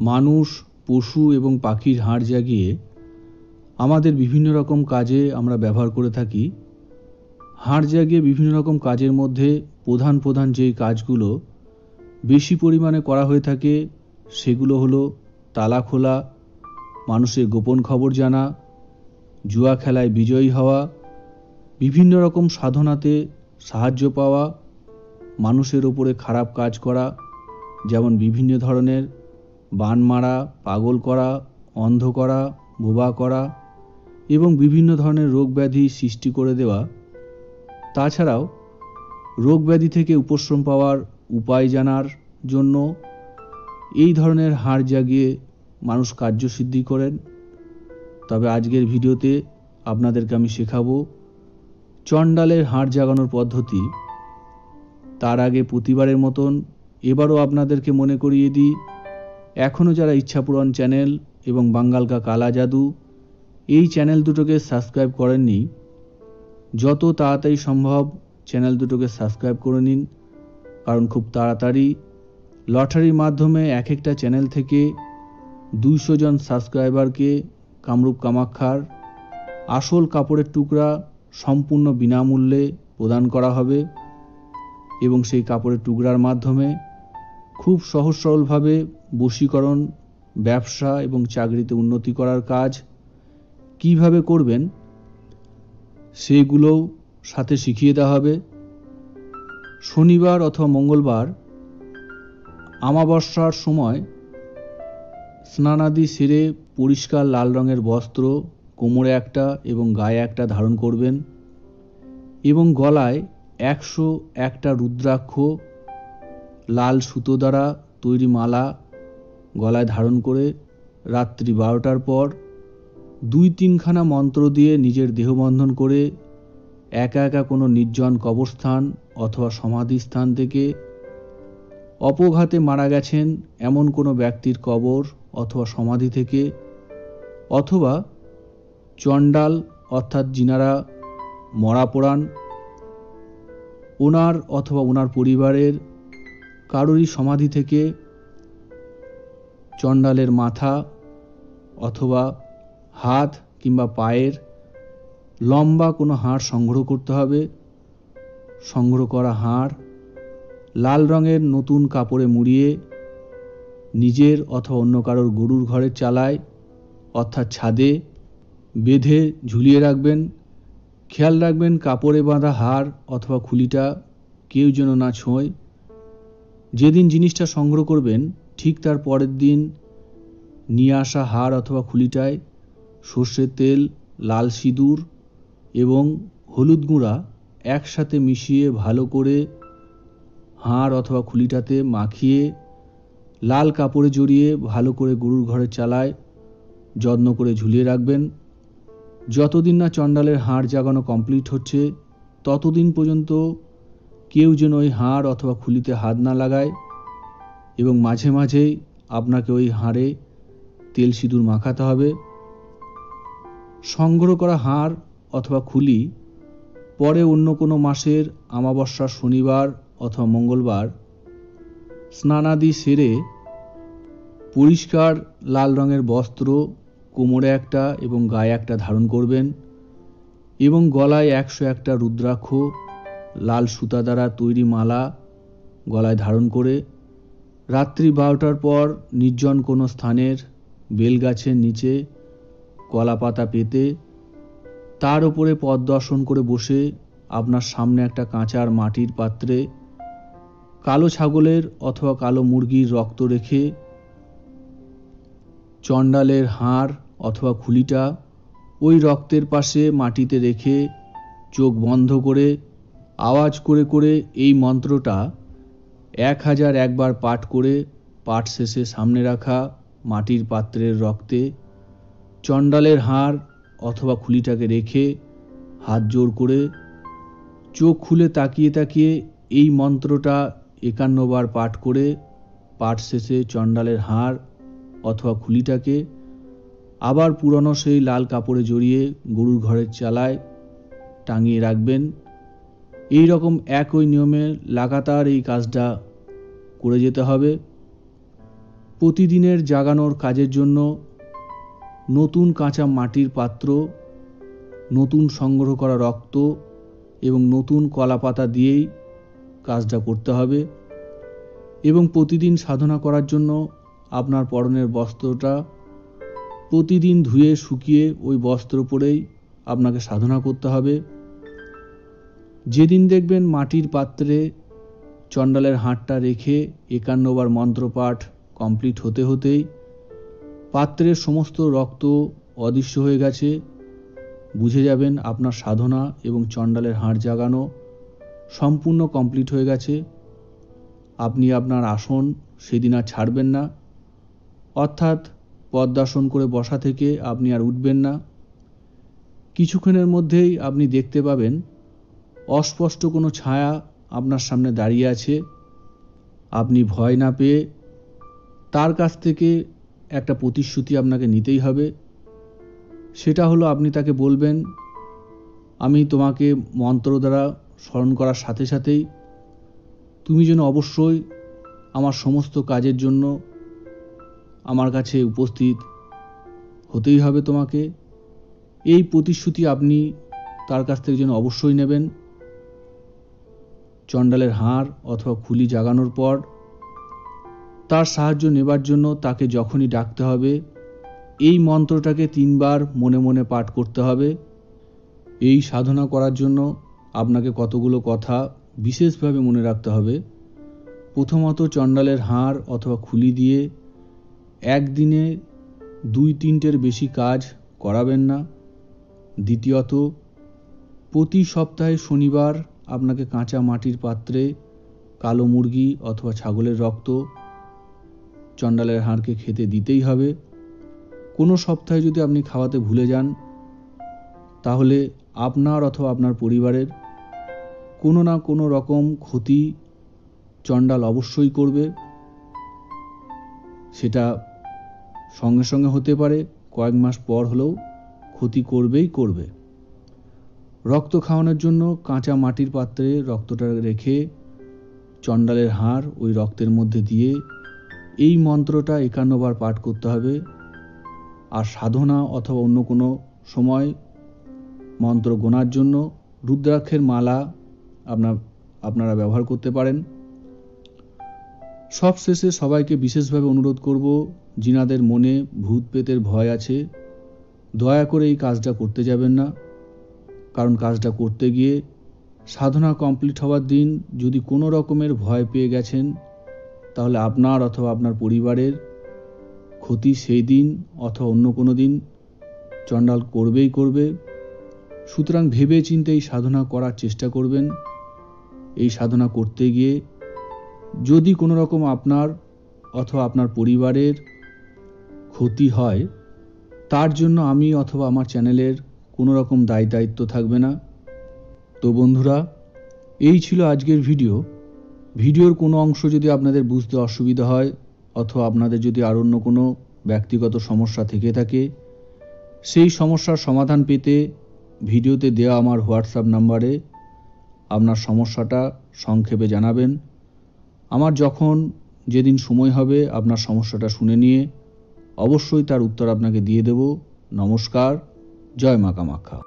মানুষ, পশু এবং পাখির হাড় জাগিয়ে আমাদের বিভিন্ন রকম কাজে আমরা ব্যবহার করে থাকি। হাড় জাগিয়ে বিভিন্ন রকম কাজের মধ্যে প্রধান প্রধান যেই কাজগুলো বেশি পরিমাণে করা হয়ে থাকে সেগুলো হলো তালা খোলা, মানুষের গোপন খবর জানা, জুয়া খেলায় বিজয়ী হওয়া, বিভিন্ন রকম সাধনাতে সাহায্য পাওয়া, মানুষের ওপরে খারাপ কাজ করা, যেমন বিভিন্ন ধরনের বান মারা, পাগল করা, অন্ধ করা, বোবা করা এবং বিভিন্ন ধরনের রোগ ব্যাধি সৃষ্টি করে দেওয়া। তাছাড়াও রোগ ব্যাধি থেকে উপশম পাওয়ার উপায় জানার জন্য এই ধরনের হাড় জাগিয়ে মানুষ কার্যসিদ্ধি করেন। তবে আজকের ভিডিওতে আপনাদেরকে আমি শেখাবো চণ্ডালের হাড় জাগানোর পদ্ধতি। তার আগে প্রতিবারের মতন এবারও আপনাদেরকে মনে করিয়ে দিই, এখনও যারা ইচ্ছাপূরণ চ্যানেল এবং বাঙ্গাল কা কালা জাদু এই চ্যানেল দুটোকে সাবস্ক্রাইব করেননি, যত তাড়াতাড়ি সম্ভব চ্যানেল দুটোকে সাবস্ক্রাইব করে নিন। কারণ খুব তাড়াতাড়ি লটারির মাধ্যমে এক একটা চ্যানেল থেকে 200 জন সাবস্ক্রাইবারকে কামরূপ কামাখ্যার আসল কাপড়ের টুকরা সম্পূর্ণ বিনামূল্যে প্রদান করা হবে এবং সেই কাপড়ের টুকরার মাধ্যমে খুব সহজ সরলভাবে বশীকরণ, ব্যবসা এবং চাকরিতে উন্নতি করার কাজ কিভাবে করবেন সেগুলোও সাথে শিখিয়ে দেওয়া হবে। শনিবার অথবা মঙ্গলবার অমাবস্যার সময় স্নানাদি সেরে পরিষ্কার লাল রঙের বস্ত্র কোমরে একটা এবং গায়ে একটা ধারণ করবেন এবং গলায় 101টা রুদ্রাক্ষ লাল সুতো দ্বারা তৈরি মালা গলায় ধারণ করে রাত্রি 12টার পর 2-3 খানা মন্ত্র দিয়ে নিজের দেহবন্ধন করে একা একা কোনো নির্জন কবরস্থান অথবা সমাধিস্থান থেকে অপঘাতে মারা গেছেন এমন কোনো ব্যক্তির কবর অথবা সমাধি থেকে, অথবা চণ্ডাল অর্থাৎ যিনারা মরা পোড়ান ওনার অথবা ওনার পরিবারের কারোরই সমাধি থেকে চণ্ডালের মাথা অথবা হাত কিংবা পায়ের লম্বা কোনো হাড় সংগ্রহ করতে হবে। সংগ্রহ করা হাড় লাল রঙের নতুন কাপড়ে মুড়িয়ে নিজের অথবা অন্য কারোর গরুর ঘরের চালায় অর্থাৎ ছাদে বেঁধে ঝুলিয়ে রাখবেন। খেয়াল রাখবেন কাপড়ে বাঁধা হাড় অথবা খুলিটা কেউ যেন না ছোঁয়। যেদিন জিনিসটা সংগ্রহ করবেন ঠিক তার পরের দিন নিয়ে আসা হাড় অথবা খুলিটায় সর্ষের তেল, লাল সিঁদুর এবং হলুদ গুঁড়া একসাথে মিশিয়ে ভালো করে হাড় অথবা খুলিটাতে মাখিয়ে লাল কাপড়ে জড়িয়ে ভালো করে গরুর ঘরের চালায় যত্ন করে ঝুলিয়ে রাখবেন। যতদিন না চণ্ডালের হাড় জাগানো কমপ্লিট হচ্ছে ততদিন পর্যন্ত কেউ যেন ওই হাড় অথবা খুলিতে হাত না লাগায় এবং মাঝে মাঝেই আপনাকে ওই হাড়ে তেল সিঁদুর মাখাতে হবে। সংগ্রহ করা হাড় অথবা খুলি পরে অন্য কোনো মাসের অমাবস্যার শনিবার অথবা মঙ্গলবার স্নানাদি সেরে পরিষ্কার লাল রঙের বস্ত্র কোমরে একটা এবং গায়ে একটা ধারণ করবেন এবং গলায় 101টা রুদ্রাক্ষ লাল সুতা দ্বারা তৈরি মালা গলায় ধারণ করে রাত্রি 12টার পর নির্জন কোনো স্থানের বেলগাছের নিচে কলা পাতা পেতে তার উপরে পদ্মাসন করে বসে আপনার সামনে একটা কাঁচার মাটির পাত্রে কালো ছাগলের অথবা কালো মুরগির রক্ত রেখে চণ্ডালের হাড় অথবা খুলিটা ওই রক্তের পাশে মাটিতে রেখে চোখ বন্ধ করে আওয়াজ করে করে এই মন্ত্রটা 1001 বার পাঠ করে পাঠ শেষে সামনে রাখা মাটির পাত্রের রক্তে চণ্ডালের হাড় অথবা খুলিটাকে রেখে হাত জোর করে চোখ খুলে তাকিয়ে তাকিয়ে এই মন্ত্রটা 51 বার পাঠ করে পাঠ শেষে চণ্ডালের হাড় অথবা খুলিটাকে আবার পুরনো সেই লাল কাপড়ে জড়িয়ে গরুর ঘরের চালায় টাঙিয়ে রাখবেন। এই রকম একই নিয়মে লাগাতার এই কাজটা করে যেতে হবে। প্রতিদিনের জাগানোর কাজের জন্য নতুন কাঁচা মাটির পাত্র, নতুন সংগ্রহ করা রক্ত এবং নতুন কলাপাতা দিয়েই কাজটা করতে হবে। এবং প্রতিদিন সাধনা করার জন্য আপনার পরনের বস্ত্রটা প্রতিদিন ধুয়ে শুকিয়ে ওই বস্ত্র পরেই আপনাকে সাধনা করতে হবে। যেদিন দেখবেন মাটির পাত্রে চণ্ডালের হাঁটটা রেখে 51 বার মন্ত্রপাঠ কমপ্লিট হতে হতেই পাত্রের সমস্ত রক্ত অদৃশ্য হয়ে গেছে, বুঝে যাবেন আপনার সাধনা এবং চণ্ডালের হাঁট জাগানো সম্পূর্ণ কমপ্লিট হয়ে গেছে। আপনি আপনার আসন সেদিন আর ছাড়বেন না, অর্থাৎ পদ্মাসন করে বসা থেকে আপনি আর উঠবেন না। কিছুক্ষণের মধ্যেই আপনি দেখতে পাবেন অস্পষ্ট কোনো ছায়া আপনার সামনে দাঁড়িয়ে আছে। আপনি ভয় না পেয়ে তার কাছ থেকে একটা প্রতিশ্রুতি আপনাকে নিতেই হবে। সেটা হলো আপনি তাকে বলবেন, আমি তোমাকে মন্ত্র দ্বারা স্মরণ করার সাথে সাথেই তুমি যেন অবশ্যই আমার সমস্ত কাজের জন্য আমার কাছে উপস্থিত হতেই হবে তোমাকে। এই প্রতিশ্রুতি আপনি তার কাছ থেকে যেন অবশ্যই নেবেন। চণ্ডালের হাড় অথবা খুলি জাগানোর পর তার সাহায্য নেবার জন্য তাকে যখনই ডাকতে হবে এই মন্ত্রটাকে 3 বার মনে মনে পাঠ করতে হবে। এই সাধনা করার জন্য আপনাকে কতগুলো কথা বিশেষভাবে মনে রাখতে হবে। প্রথমত, চণ্ডালের হাড় অথবা খুলি দিয়ে একদিনে 2-3টের বেশি কাজ করাবেন না। দ্বিতীয়ত, প্রতি সপ্তাহে শনিবার আপনাকে কাঁচা মাটির পাত্রে কালো মুরগি অথবা ছাগলের রক্ত চণ্ডালের হাড়কে খেতে দিতেই হবে। কোনো সপ্তাহে যদি আপনি খাওয়াতে ভুলে যান তাহলে আপনার অথবা আপনার পরিবারের কোনো না কোনো রকম ক্ষতি চণ্ডাল অবশ্যই করবে। সেটা সঙ্গে সঙ্গে হতে পারে, কয়েক মাস পর হলেও ক্ষতি করবেই করবে। রক্ত খাওয়ানোর জন্য কাঁচা মাটির পাত্রে রক্তটা রেখে চণ্ডালের হাড় ওই রক্তের মধ্যে দিয়ে এই মন্ত্রটা 51 বার পাঠ করতে হবে। আর সাধনা অথবা অন্য কোনো সময় মন্ত্র গোনার জন্য রুদ্রাক্ষের মালা আপনারা ব্যবহার করতে পারেন। সবশেষে সবাইকে বিশেষভাবে অনুরোধ করব, যিনাদের মনে ভূত পেতের ভয় আছে দয়া করে এই কাজটা করতে যাবেন না। কারণ কাজটা করতে গিয়ে সাধনা কমপ্লিট হওয়ার দিন যদি কোনো রকমের ভয় পেয়ে গেছেন তাহলে আপনার অথবা আপনার পরিবারের ক্ষতি সেই দিন অথবা অন্য কোনো দিন চণ্ডাল করবেই করবে। সুতরাং ভেবে চিন্তে এই সাধনা করার চেষ্টা করবেন। এই সাধনা করতে গিয়ে যদি কোনো রকম আপনার অথবা আপনার পরিবারের ক্ষতি হয় তার জন্য আমি অথবা আমার চ্যানেলের কোনো রকম দায় দায়িত্ব থাকবে না। তো বন্ধুরা, এই ছিল আজকের ভিডিও। ভিডিওর কোনো অংশ যদি আপনাদের বুঝতে অসুবিধা হয় অথবা আপনাদের যদি আর অন্য কোনো ব্যক্তিগত সমস্যা থেকে থাকে, সেই সমস্যার সমাধান পেতে ভিডিওতে দেওয়া আমার হোয়াটসঅ্যাপ নাম্বারে আপনার সমস্যাটা সংক্ষেপে জানাবেন। আমার যখন যেদিন সময় হবে আপনার সমস্যাটা শুনে নিয়ে অবশ্যই তার উত্তর আপনাকে দিয়ে দেব। নমস্কার। জয় মা কামাখ্যা।